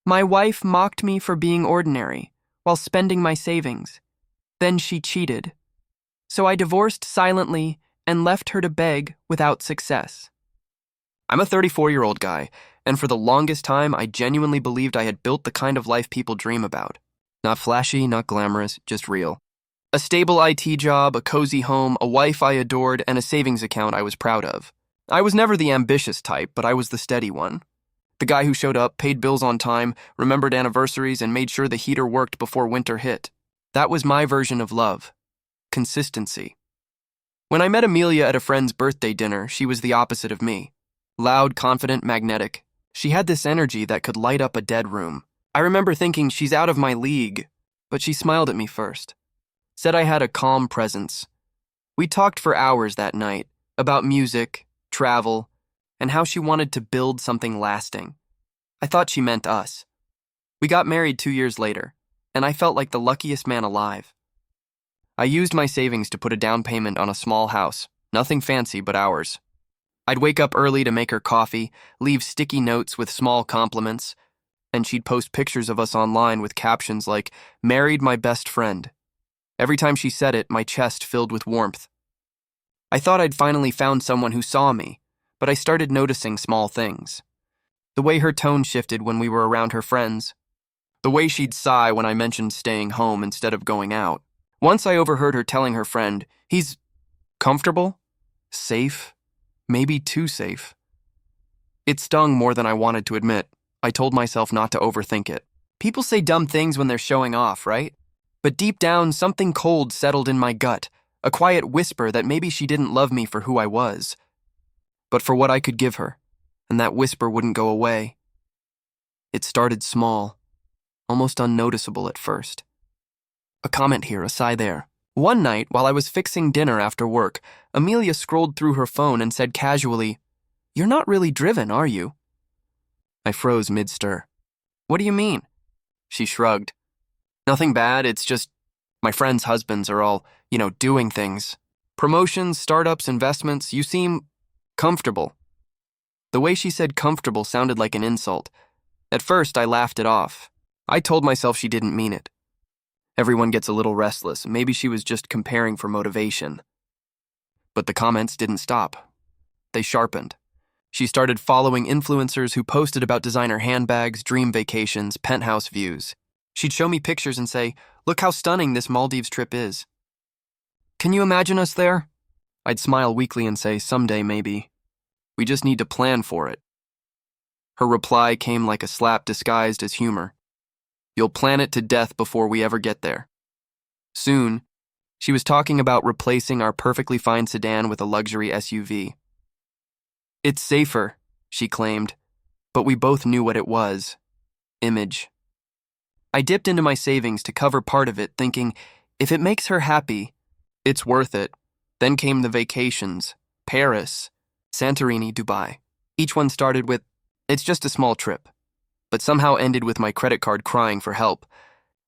My wife mocked me for being ordinary while spending my savings. Then she cheated. So I divorced silently and left her to beg without success. I'm a 34-year-old guy, and for the longest time, I genuinely believed I had built the kind of life people dream about. Not flashy, not glamorous, just real. A stable IT job, a cozy home, a wife I adored, and a savings account I was proud of. I was never the ambitious type, but I was the steady one. The guy who showed up, paid bills on time, remembered anniversaries, and made sure the heater worked before winter hit. That was my version of love. Consistency. When I met Amelia at a friend's birthday dinner, she was the opposite of me. Loud, confident, magnetic. She had this energy that could light up a dead room. I remember thinking she's out of my league, but she smiled at me first. Said I had a calm presence. We talked for hours that night about music, travel, and how she wanted to build something lasting. I thought she meant us. We got married 2 years later, and I felt like the luckiest man alive. I used my savings to put a down payment on a small house, nothing fancy but ours. I'd wake up early to make her coffee, leave sticky notes with small compliments, and she'd post pictures of us online with captions like, "Married my best friend." Every time she said it, my chest filled with warmth. I thought I'd finally found someone who saw me, but I started noticing small things. The way her tone shifted when we were around her friends. The way she'd sigh when I mentioned staying home instead of going out. Once I overheard her telling her friend, "He's comfortable, safe, maybe too safe." It stung more than I wanted to admit. I told myself not to overthink it. People say dumb things when they're showing off, right? But deep down, something cold settled in my gut, a quiet whisper that maybe she didn't love me for who I was, but for what I could give her, and that whisper wouldn't go away. It started small, almost unnoticeable at first. A comment here, a sigh there. One night, while I was fixing dinner after work, Amelia scrolled through her phone and said casually, "You're not really driven, are you?" I froze mid-stir. "What do you mean?" She shrugged. "Nothing bad, it's just my friends' husbands are all, doing things. Promotions, startups, investments, you seem comfortable." The way she said comfortable sounded like an insult. At first, I laughed it off. I told myself she didn't mean it. Everyone gets a little restless. Maybe she was just comparing for motivation. But the comments didn't stop. They sharpened. She started following influencers who posted about designer handbags, dream vacations, penthouse views. She'd show me pictures and say, "Look how stunning this Maldives trip is." "Can you imagine us there?" I'd smile weakly and say, "Someday, maybe. We just need to plan for it." Her reply came like a slap disguised as humor. "You'll plan it to death before we ever get there." Soon, she was talking about replacing our perfectly fine sedan with a luxury SUV. "It's safer," she claimed, but we both knew what it was. Image. I dipped into my savings to cover part of it, thinking, if it makes her happy, it's worth it. Then came the vacations. Paris, Santorini, Dubai. Each one started with, "It's just a small trip," but somehow ended with my credit card crying for help.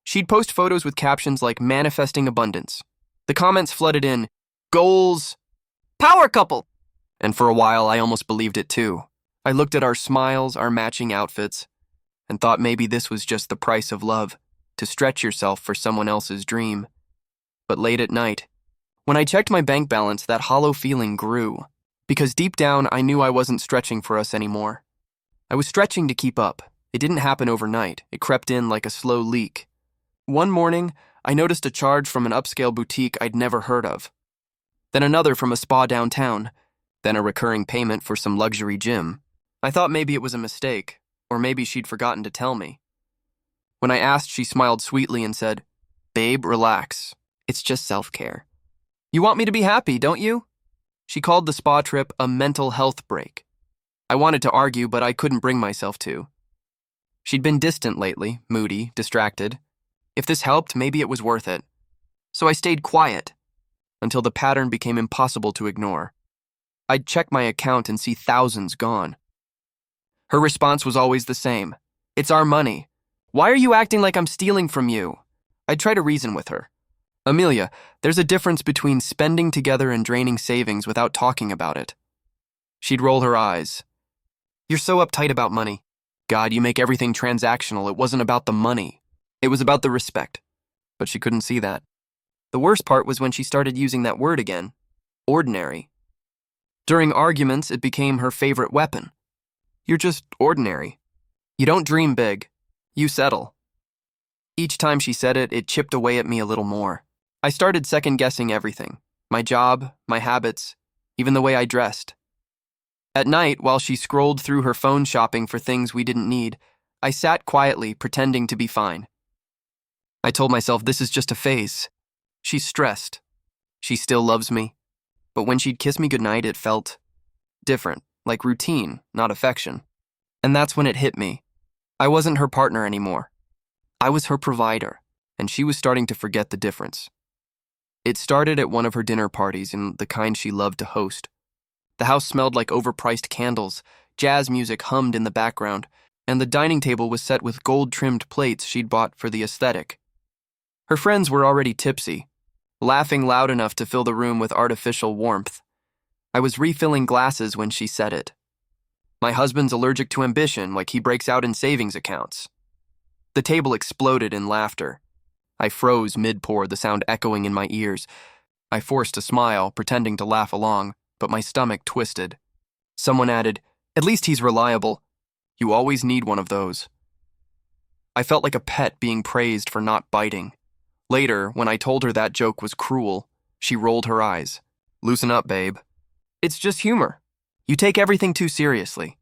She'd post photos with captions like "manifesting abundance." The comments flooded in, "Goals, power couple." And for a while, I almost believed it too. I looked at our smiles, our matching outfits, and thought maybe this was just the price of love, to stretch yourself for someone else's dream. But late at night, when I checked my bank balance, that hollow feeling grew, because deep down I knew I wasn't stretching for us anymore. I was stretching to keep up. It didn't happen overnight. It crept in like a slow leak. One morning, I noticed a charge from an upscale boutique I'd never heard of. Then another from a spa downtown. Then a recurring payment for some luxury gym. I thought maybe it was a mistake, or maybe she'd forgotten to tell me. When I asked, she smiled sweetly and said, "Babe, relax. It's just self-care. You want me to be happy, don't you?" She called the spa trip a mental health break. I wanted to argue, but I couldn't bring myself to. She'd been distant lately, moody, distracted. If this helped, maybe it was worth it. So I stayed quiet until the pattern became impossible to ignore. I'd check my account and see thousands gone. Her response was always the same. "It's our money. Why are you acting like I'm stealing from you?" I'd try to reason with her. "Amelia, there's a difference between spending together and draining savings without talking about it." She'd roll her eyes. "You're so uptight about money. God, you make everything transactional. It wasn't about the money. It was about the respect. But she couldn't see that. The worst part was when she started using that word again, ordinary. During arguments, it became her favorite weapon. You're just ordinary. You don't dream big. You settle. Each time she said it, it chipped away at me a little more. I started second-guessing everything. My job, my habits, even the way I dressed. At night, while she scrolled through her phone shopping for things we didn't need, I sat quietly, pretending to be fine. I told myself this is just a phase. She's stressed. She still loves me. But when she'd kiss me goodnight, it felt different, like routine, not affection. And that's when it hit me. I wasn't her partner anymore. I was her provider, and she was starting to forget the difference. It started at one of her dinner parties, and the kind she loved to host. The house smelled like overpriced candles, jazz music hummed in the background, and the dining table was set with gold-trimmed plates she'd bought for the aesthetic. Her friends were already tipsy, laughing loud enough to fill the room with artificial warmth. I was refilling glasses when she said it. My husband's allergic to ambition, like he breaks out in savings accounts. The table exploded in laughter. I froze mid-pour, the sound echoing in my ears. I forced a smile, pretending to laugh along, but my stomach twisted. Someone added, "At least he's reliable. You always need one of those." I felt like a pet being praised for not biting. Later, when I told her that joke was cruel, she rolled her eyes. "Loosen up, babe. It's just humor. You take everything too seriously."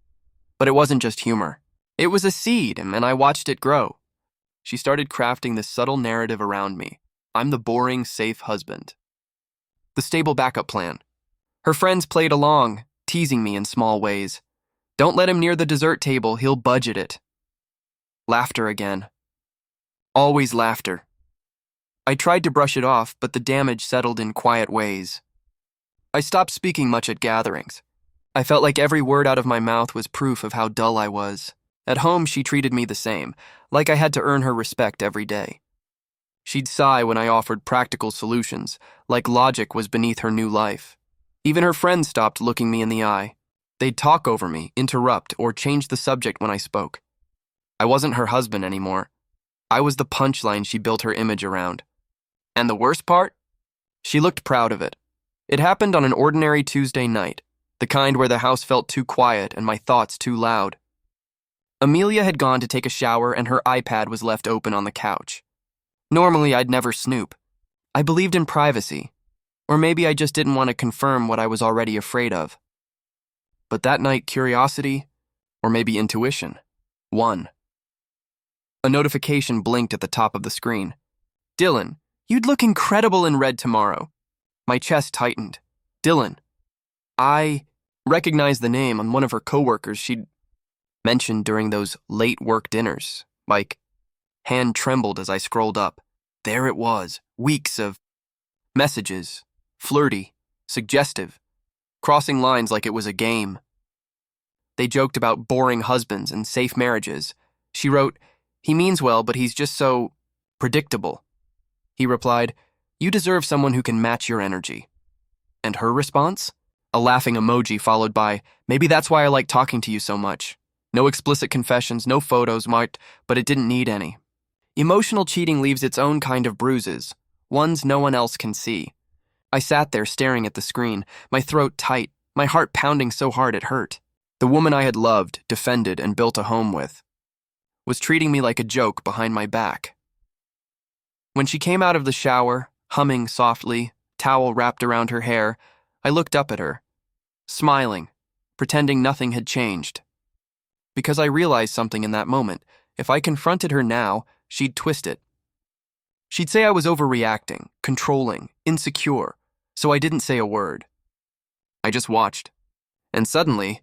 But it wasn't just humor. It was a seed, and I watched it grow. She started crafting this subtle narrative around me. I'm the boring, safe husband. The stable backup plan. Her friends played along, teasing me in small ways. Don't let him near the dessert table, he'll budget it. Laughter again. Always laughter. I tried to brush it off, but the damage settled in quiet ways. I stopped speaking much at gatherings. I felt like every word out of my mouth was proof of how dull I was. At home, she treated me the same, like I had to earn her respect every day. She'd sigh when I offered practical solutions, like logic was beneath her new life. Even her friends stopped looking me in the eye. They'd talk over me, interrupt, or change the subject when I spoke. I wasn't her husband anymore. I was the punchline she built her image around. And the worst part? She looked proud of it. It happened on an ordinary Tuesday night, the kind where the house felt too quiet and my thoughts too loud. Amelia had gone to take a shower and her iPad was left open on the couch. Normally, I'd never snoop. I believed in privacy. Or maybe I just didn't want to confirm what I was already afraid of. But that night, curiosity, or maybe intuition, won. A notification blinked at the top of the screen. "Dylan, you'd look incredible in red tomorrow." My chest tightened. Dylan. I recognized the name on one of her coworkers she'd mentioned during those late work dinners. My hand trembled as I scrolled up. There it was, weeks of messages, flirty, suggestive, crossing lines like it was a game. They joked about boring husbands and safe marriages. She wrote, "He means well, but he's just so predictable." He replied, "You deserve someone who can match your energy." And her response? A laughing emoji followed by, "Maybe that's why I like talking to you so much." No explicit confessions, no photos marked, but it didn't need any. Emotional cheating leaves its own kind of bruises, ones no one else can see. I sat there staring at the screen, my throat tight, my heart pounding so hard it hurt. The woman I had loved, defended, and built a home with was treating me like a joke behind my back. When she came out of the shower, humming softly, towel wrapped around her hair, I looked up at her, smiling, pretending nothing had changed. Because I realized something in that moment. If I confronted her now, she'd twist it. She'd say I was overreacting, controlling, insecure, so I didn't say a word. I just watched. And suddenly,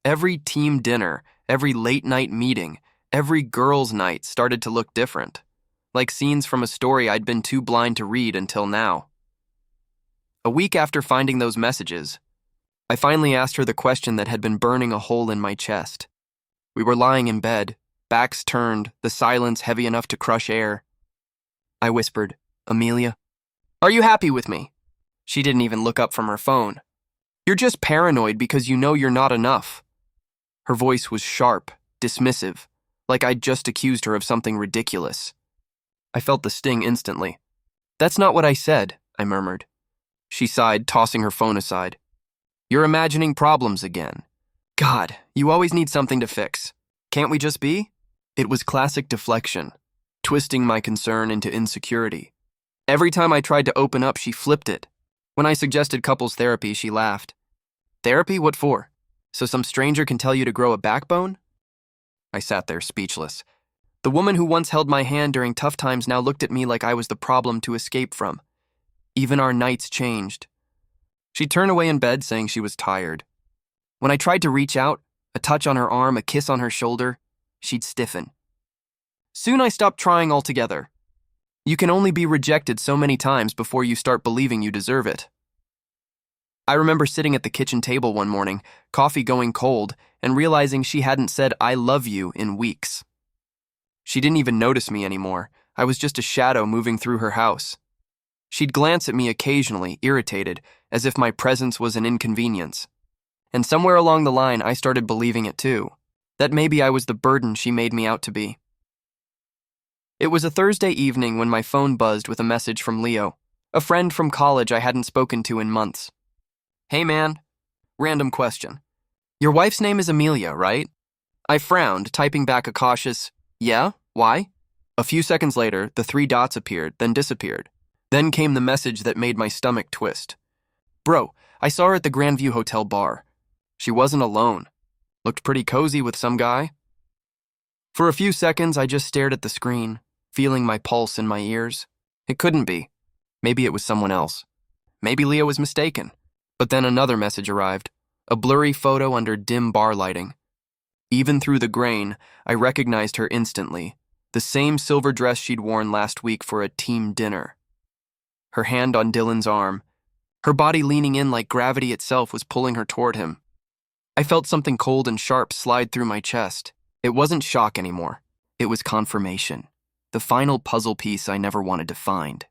every team dinner, every late-night meeting, every girls' night started to look different, like scenes from a story I'd been too blind to read until now. A week after finding those messages, I finally asked her the question that had been burning a hole in my chest. We were lying in bed, backs turned, the silence heavy enough to crush air. I whispered, "Amelia, are you happy with me?" She didn't even look up from her phone. "You're just paranoid because you know you're not enough." Her voice was sharp, dismissive, like I'd just accused her of something ridiculous. I felt the sting instantly. "That's not what I said," I murmured. She sighed, tossing her phone aside. "You're imagining problems again. God, you always need something to fix. Can't we just be?" It was classic deflection, twisting my concern into insecurity. Every time I tried to open up, she flipped it. When I suggested couples therapy, she laughed. "Therapy? What for? So some stranger can tell you to grow a backbone?" I sat there speechless. The woman who once held my hand during tough times now looked at me like I was the problem to escape from. Even our nights changed. She'd turn away in bed, saying she was tired. When I tried to reach out, a touch on her arm, a kiss on her shoulder, she'd stiffen. Soon I stopped trying altogether. You can only be rejected so many times before you start believing you deserve it. I remember sitting at the kitchen table one morning, coffee going cold, and realizing she hadn't said "I love you" in weeks. She didn't even notice me anymore. I was just a shadow moving through her house. She'd glance at me occasionally, irritated, as if my presence was an inconvenience. And somewhere along the line, I started believing it too, that maybe I was the burden she made me out to be. It was a Thursday evening when my phone buzzed with a message from Leo, a friend from college I hadn't spoken to in months. "Hey man, random question. Your wife's name is Amelia, right?" I frowned, typing back a cautious, "Yeah, why?" A few seconds later, the 3 dots appeared, then disappeared. Then came the message that made my stomach twist. "Bro, I saw her at the Grandview Hotel bar. She wasn't alone. Looked pretty cozy with some guy." For a few seconds, I just stared at the screen, feeling my pulse in my ears. It couldn't be. Maybe it was someone else. Maybe Leo was mistaken. But then another message arrived, a blurry photo under dim bar lighting. Even through the grain, I recognized her instantly, the same silver dress she'd worn last week for a team dinner. Her hand on Dylan's arm, her body leaning in like gravity itself was pulling her toward him. I felt something cold and sharp slide through my chest. It wasn't shock anymore. It was confirmation, the final puzzle piece I never wanted to find.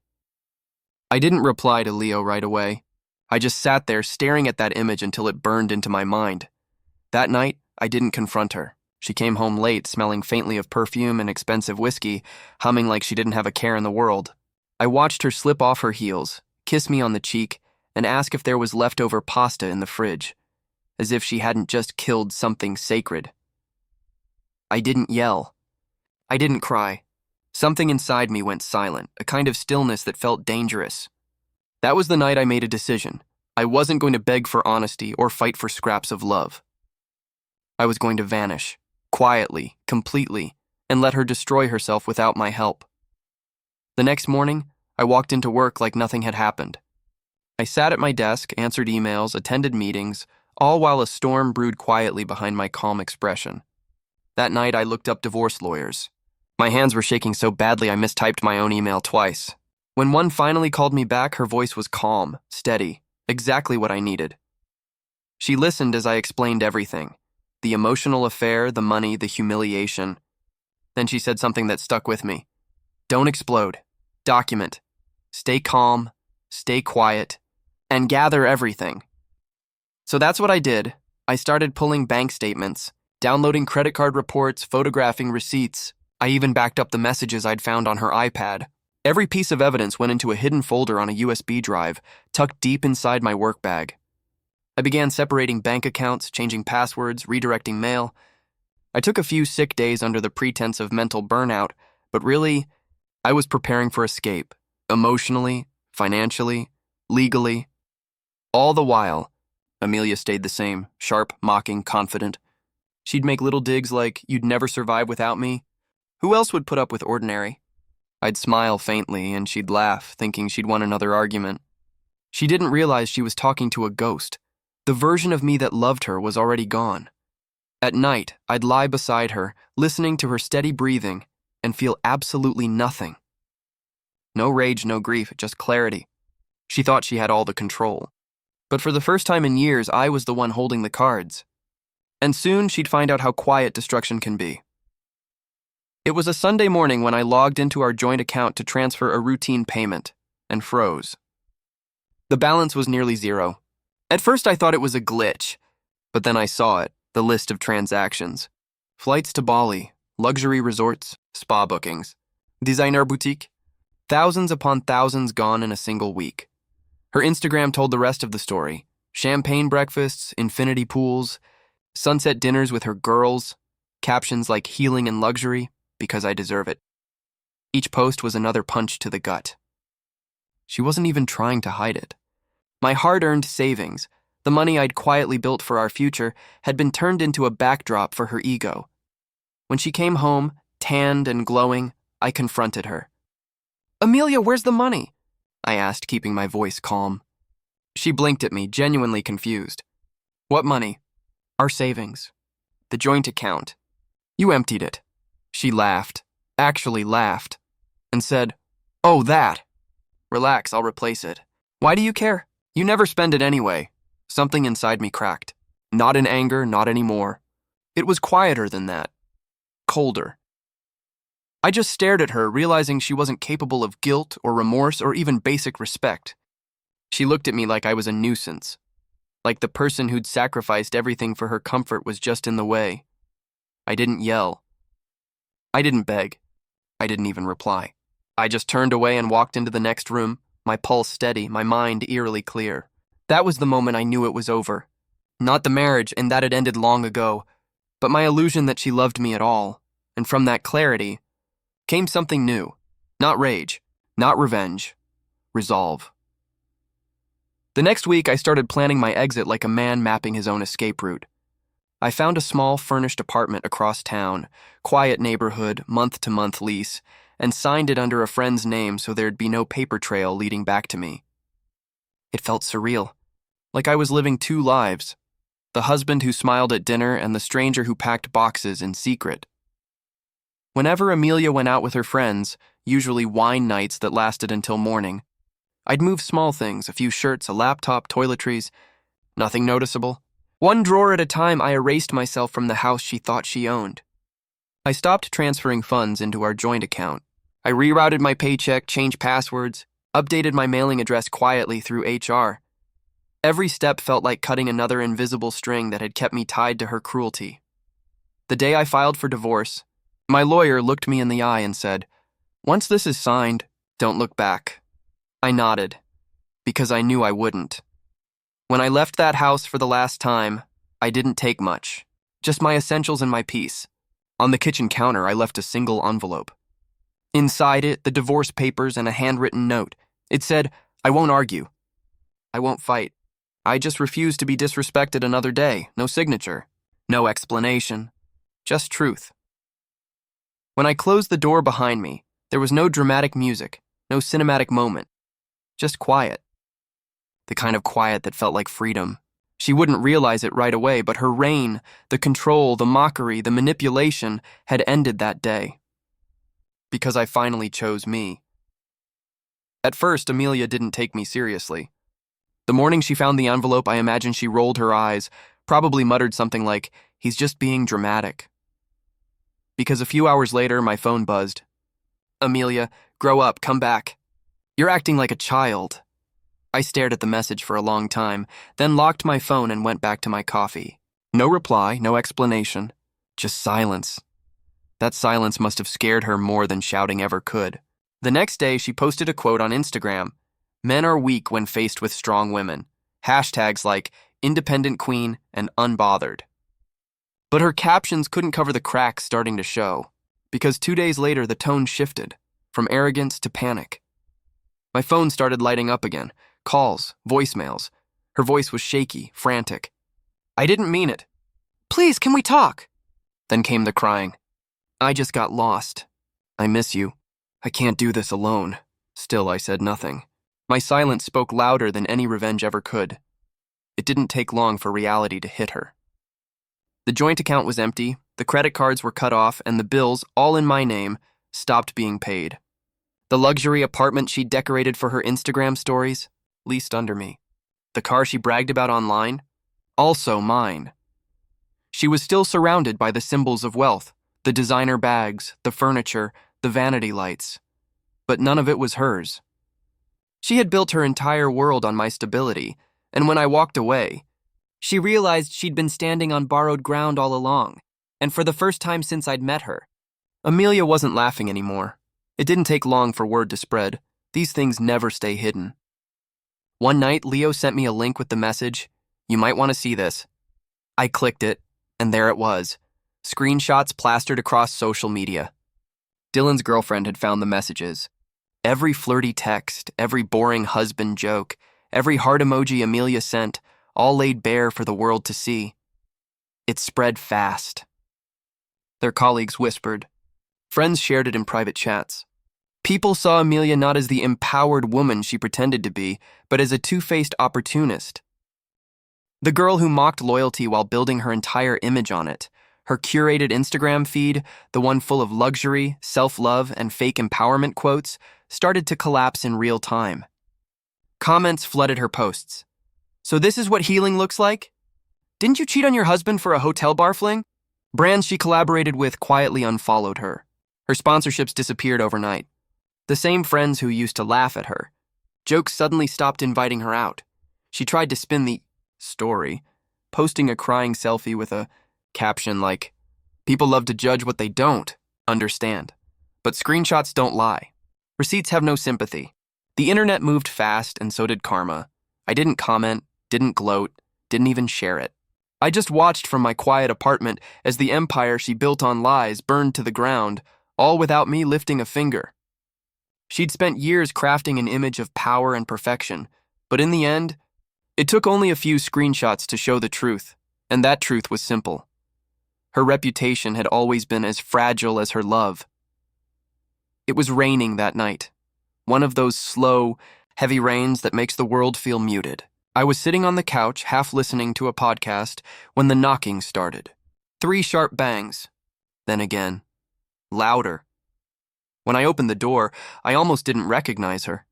I didn't reply to Leo right away. I just sat there staring at that image until it burned into my mind. That night, I didn't confront her. She came home late, smelling faintly of perfume and expensive whiskey, humming like she didn't have a care in the world. I watched her slip off her heels, kiss me on the cheek, and ask if there was leftover pasta in the fridge, as if she hadn't just killed something sacred. I didn't yell. I didn't cry. Something inside me went silent, a kind of stillness that felt dangerous. That was the night I made a decision. I wasn't going to beg for honesty or fight for scraps of love. I was going to vanish, quietly, completely, and let her destroy herself without my help. The next morning, I walked into work like nothing had happened. I sat at my desk, answered emails, attended meetings, all while a storm brewed quietly behind my calm expression. That night, I looked up divorce lawyers. My hands were shaking so badly I mistyped my own email twice. When one finally called me back, her voice was calm, steady, exactly what I needed. She listened as I explained everything. The emotional affair, the money, the humiliation. Then she said something that stuck with me. "Don't explode. Document. Stay calm, stay quiet, and gather everything." So that's what I did. I started pulling bank statements, downloading credit card reports, photographing receipts. I even backed up the messages I'd found on her iPad. Every piece of evidence went into a hidden folder on a USB drive, tucked deep inside my work bag. I began separating bank accounts, changing passwords, redirecting mail. I took a few sick days under the pretense of mental burnout, but really, I was preparing for escape, emotionally, financially, legally. All the while, Amelia stayed the same, sharp, mocking, confident. She'd make little digs like, "You'd never survive without me." Who else would put up with ordinary? I'd smile faintly, and she'd laugh, thinking she'd won another argument. She didn't realize she was talking to a ghost. The version of me that loved her was already gone. At night, I'd lie beside her, listening to her steady breathing, and feel absolutely nothing. No rage, no grief, just clarity. She thought she had all the control. But for the first time in years, I was the one holding the cards. And soon she'd find out how quiet destruction can be. It was a Sunday morning when I logged into our joint account to transfer a routine payment, and froze. The balance was nearly zero. At first I thought it was a glitch, but then I saw it, the list of transactions. Flights to Bali, luxury resorts, spa bookings, designer boutique, thousands upon thousands gone in a single week. Her Instagram told the rest of the story. Champagne breakfasts, infinity pools, sunset dinners with her girls, captions like healing and luxury, because I deserve it. Each post was another punch to the gut. She wasn't even trying to hide it. My hard-earned savings, the money I'd quietly built for our future, had been turned into a backdrop for her ego. When she came home, tanned and glowing, I confronted her. "Amelia, where's the money?" I asked, keeping my voice calm. She blinked at me, genuinely confused. "What money?" "Our savings. The joint account. You emptied it." She laughed, actually laughed, and said, "Oh, that. Relax, I'll replace it. Why do you care? You never spend it anyway." Something inside me cracked. Not in anger, not anymore. It was quieter than that. Colder. I just stared at her, realizing she wasn't capable of guilt or remorse or even basic respect. She looked at me like I was a nuisance, like the person who'd sacrificed everything for her comfort was just in the way. I didn't yell. I didn't beg. I didn't even reply. I just turned away and walked into the next room, my pulse steady, my mind eerily clear. That was the moment I knew it was over. Not the marriage, and that had ended long ago, but my illusion that she loved me at all. And from that clarity came something new. Not rage, not revenge. Resolve. The next week, I started planning my exit like a man mapping his own escape route. I found a small, furnished apartment across town, quiet neighborhood, month-to-month lease, and signed it under a friend's name so there'd be no paper trail leading back to me. It felt surreal, like I was living two lives, the husband who smiled at dinner and the stranger who packed boxes in secret. Whenever Amelia went out with her friends, usually wine nights that lasted until morning, I'd move small things, a few shirts, a laptop, toiletries, nothing noticeable. One drawer at a time, I erased myself from the house she thought she owned. I stopped transferring funds into our joint account. I rerouted my paycheck, changed passwords, updated my mailing address quietly through HR. Every step felt like cutting another invisible string that had kept me tied to her cruelty. The day I filed for divorce, my lawyer looked me in the eye and said, "Once this is signed, don't look back." I nodded, because I knew I wouldn't. When I left that house for the last time, I didn't take much, just my essentials and my peace. On the kitchen counter, I left a single envelope. Inside it, the divorce papers and a handwritten note. It said, "I won't argue. I won't fight. I just refuse to be disrespected another day. No signature. No explanation. Just truth." When I closed the door behind me, there was no dramatic music, no cinematic moment. Just quiet. The kind of quiet that felt like freedom. She wouldn't realize it right away, but her reign, the control, the mockery, the manipulation had ended that day. Because I finally chose me. At first, Amelia didn't take me seriously. The morning she found the envelope, I imagine she rolled her eyes, probably muttered something like, "He's just being dramatic." Because a few hours later, my phone buzzed. "Amelia, grow up, come back. You're acting like a child." I stared at the message for a long time, then locked my phone and went back to my coffee. No reply, no explanation, just silence. That silence must have scared her more than shouting ever could. The next day, she posted a quote on Instagram. "Men are weak when faced with strong women." Hashtags like independent queen and unbothered. But her captions couldn't cover the cracks starting to show, because 2 days later, the tone shifted, from arrogance to panic. My phone started lighting up again. Calls, voicemails. Her voice was shaky, frantic. "I didn't mean it. Please, can we talk?" Then came the crying. "I just got lost. I miss you. I can't do this alone." Still, I said nothing. My silence spoke louder than any revenge ever could. It didn't take long for reality to hit her. The joint account was empty, the credit cards were cut off, and the bills, all in my name, stopped being paid. The luxury apartment she decorated for her Instagram stories, leased under me. The car she bragged about online, also mine. She was still surrounded by the symbols of wealth, the designer bags, the furniture, the vanity lights. But none of it was hers. She had built her entire world on my stability, and when I walked away, she realized she'd been standing on borrowed ground all along, and for the first time since I'd met her, Amelia wasn't laughing anymore. It didn't take long for word to spread. These things never stay hidden. One night, Leo sent me a link with the message, "You might want to see this." I clicked it, and there it was. Screenshots plastered across social media. Dylan's girlfriend had found the messages. Every flirty text, every boring husband joke, every heart emoji Amelia sent, all laid bare for the world to see. It spread fast. Their colleagues whispered. Friends shared it in private chats. People saw Amelia not as the empowered woman she pretended to be, but as a two-faced opportunist. The girl who mocked loyalty while building her entire image on it. Her curated Instagram feed, the one full of luxury, self-love, and fake empowerment quotes, started to collapse in real time. Comments flooded her posts. "So this is what healing looks like? Didn't you cheat on your husband for a hotel bar fling?" Brands she collaborated with quietly unfollowed her. Her sponsorships disappeared overnight. The same friends who used to laugh at her. Jokes suddenly stopped inviting her out. She tried to spin the story, posting a crying selfie with a caption like, "People love to judge what they don't understand. But screenshots don't lie. Receipts have no sympathy." The internet moved fast, and so did karma. I didn't comment, didn't gloat, didn't even share it. I just watched from my quiet apartment as the empire she built on lies burned to the ground, all without me lifting a finger. She'd spent years crafting an image of power and perfection, but in the end, it took only a few screenshots to show the truth, and that truth was simple. Her reputation had always been as fragile as her love. It was raining that night, one of those slow, heavy rains that makes the world feel muted. I was sitting on the couch, half listening to a podcast, when the knocking started. 3 sharp bangs. Then again. Louder. When I opened the door, I almost didn't recognize her.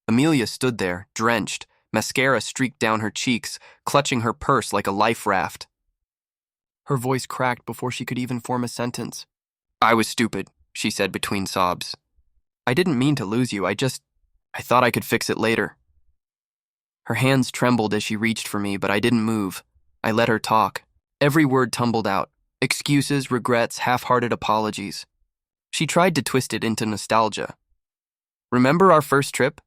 Amelia stood there, drenched, mascara streaked down her cheeks, clutching her purse like a life raft. Her voice cracked before she could even form a sentence. "I was stupid," she said between sobs. "I didn't mean to lose you, I thought I could fix it later." Her hands trembled as she reached for me, but I didn't move. I let her talk. Every word tumbled out. Excuses, regrets, half-hearted apologies. She tried to twist it into nostalgia. "Remember our first trip?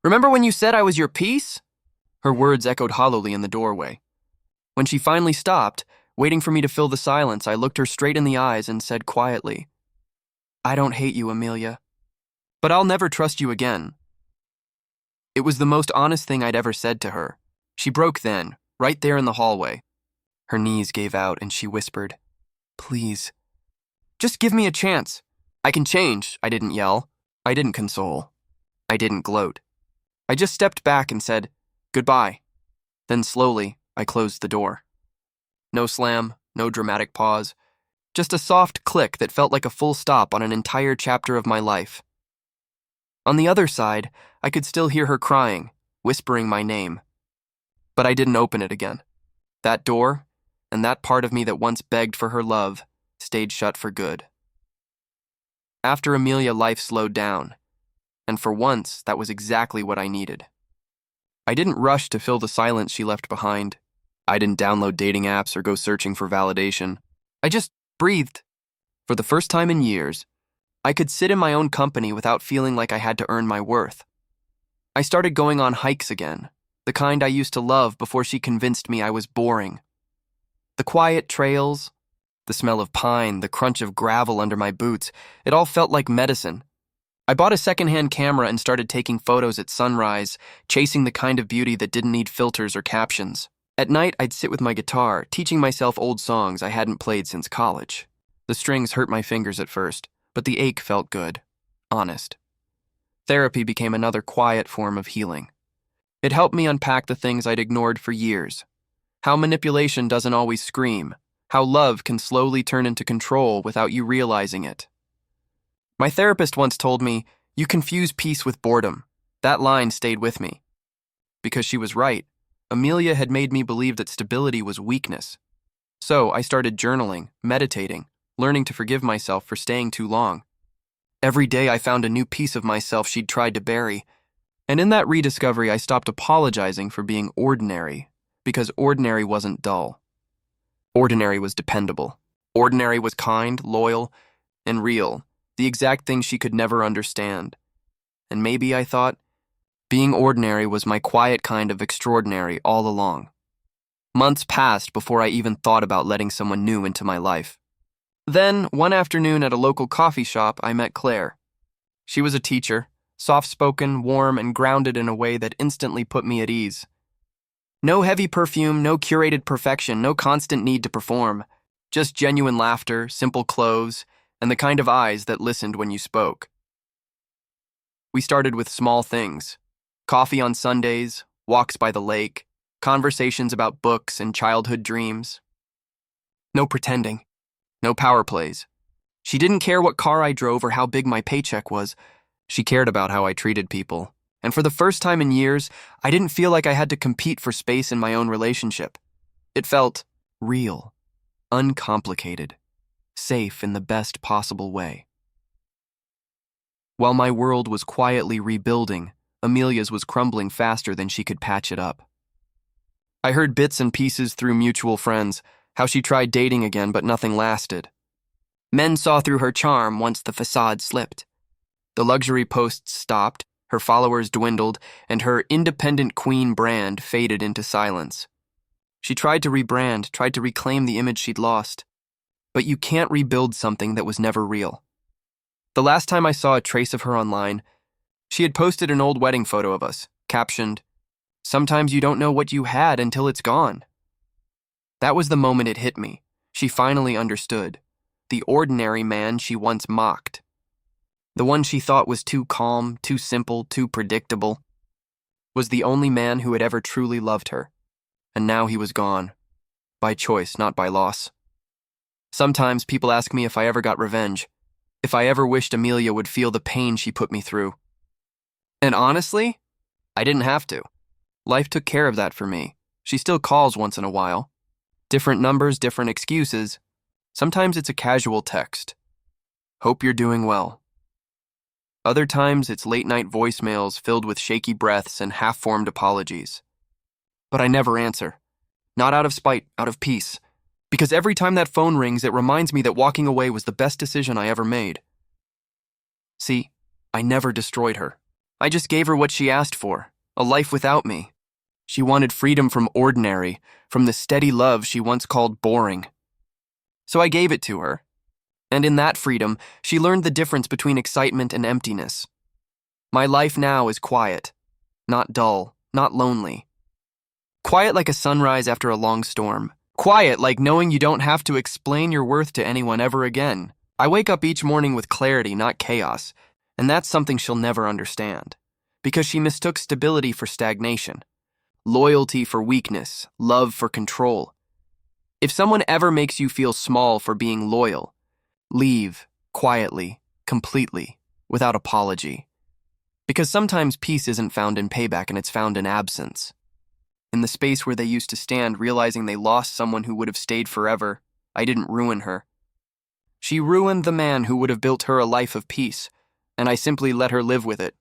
Remember when you said I was your piece?" Her words echoed hollowly in the doorway. When she finally stopped, waiting for me to fill the silence, I looked her straight in the eyes and said quietly, "I don't hate you, Amelia, but I'll never trust you again." It was the most honest thing I'd ever said to her. She broke then, right there in the hallway. Her knees gave out and she whispered, "Please, just give me a chance. I can change." I didn't yell. I didn't console. I didn't gloat. I just stepped back and said, "Goodbye." Then slowly, I closed the door. No slam, no dramatic pause. Just a soft click that felt like a full stop on an entire chapter of my life. On the other side, I could still hear her crying, whispering my name. But I didn't open it again. That door, and that part of me that once begged for her love, stayed shut for good. After Amelia, life slowed down, and for once, that was exactly what I needed. I didn't rush to fill the silence she left behind. I didn't download dating apps or go searching for validation. I just breathed. For the first time in years, I could sit in my own company without feeling like I had to earn my worth. I started going on hikes again, the kind I used to love before she convinced me I was boring. The quiet trails, the smell of pine, the crunch of gravel under my boots, it all felt like medicine. I bought a secondhand camera and started taking photos at sunrise, chasing the kind of beauty that didn't need filters or captions. At night, I'd sit with my guitar, teaching myself old songs I hadn't played since college. The strings hurt my fingers at first, but the ache felt good, honest. Therapy became another quiet form of healing. It helped me unpack the things I'd ignored for years. How manipulation doesn't always scream. How love can slowly turn into control without you realizing it. My therapist once told me, "You confuse peace with boredom." That line stayed with me. Because she was right. Amelia had made me believe that stability was weakness. So I started journaling, meditating, learning to forgive myself for staying too long. Every day I found a new piece of myself she'd tried to bury. And in that rediscovery, I stopped apologizing for being ordinary, because ordinary wasn't dull. Ordinary was dependable. Ordinary was kind, loyal, and real, the exact thing she could never understand. And maybe, I thought, being ordinary was my quiet kind of extraordinary all along. Months passed before I even thought about letting someone new into my life. Then, one afternoon at a local coffee shop, I met Claire. She was a teacher, soft-spoken, warm, and grounded in a way that instantly put me at ease. No heavy perfume, no curated perfection, no constant need to perform. Just genuine laughter, simple clothes, and the kind of eyes that listened when you spoke. We started with small things. Coffee on Sundays, walks by the lake, conversations about books and childhood dreams. No pretending. No power plays. She didn't care what car I drove or how big my paycheck was. She cared about how I treated people. And for the first time in years, I didn't feel like I had to compete for space in my own relationship. It felt real, uncomplicated, safe in the best possible way. While my world was quietly rebuilding, Amelia's was crumbling faster than she could patch it up. I heard bits and pieces through mutual friends, how she tried dating again but nothing lasted. Men saw through her charm once the facade slipped. The luxury posts stopped, her followers dwindled, and her independent queen brand faded into silence. She tried to rebrand, tried to reclaim the image she'd lost. But you can't rebuild something that was never real. The last time I saw a trace of her online, she had posted an old wedding photo of us, captioned, "Sometimes you don't know what you had until it's gone." That was the moment it hit me. She finally understood. The ordinary man she once mocked. The one she thought was too calm, too simple, too predictable, was the only man who had ever truly loved her. And now he was gone. By choice, not by loss. Sometimes people ask me if I ever got revenge, if I ever wished Amelia would feel the pain she put me through. And honestly, I didn't have to. Life took care of that for me. She still calls once in a while. Different numbers, different excuses. Sometimes it's a casual text. Hope you're doing well. Other times it's late-night voicemails filled with shaky breaths and half-formed apologies. But I never answer. Not out of spite, out of peace. Because every time that phone rings, it reminds me that walking away was the best decision I ever made. See, I never destroyed her. I just gave her what she asked for, a life without me. She wanted freedom from ordinary, from the steady love she once called boring. So I gave it to her. And in that freedom, she learned the difference between excitement and emptiness. My life now is quiet, not dull, not lonely. Quiet like a sunrise after a long storm. Quiet like knowing you don't have to explain your worth to anyone ever again. I wake up each morning with clarity, not chaos, and that's something she'll never understand. Because she mistook stability for stagnation, loyalty for weakness, love for control. If someone ever makes you feel small for being loyal, leave, quietly, completely, without apology. Because sometimes peace isn't found in payback and it's found in absence. In the space where they used to stand, realizing they lost someone who would have stayed forever, I didn't ruin her. She ruined the man who would have built her a life of peace, and I simply let her live with it.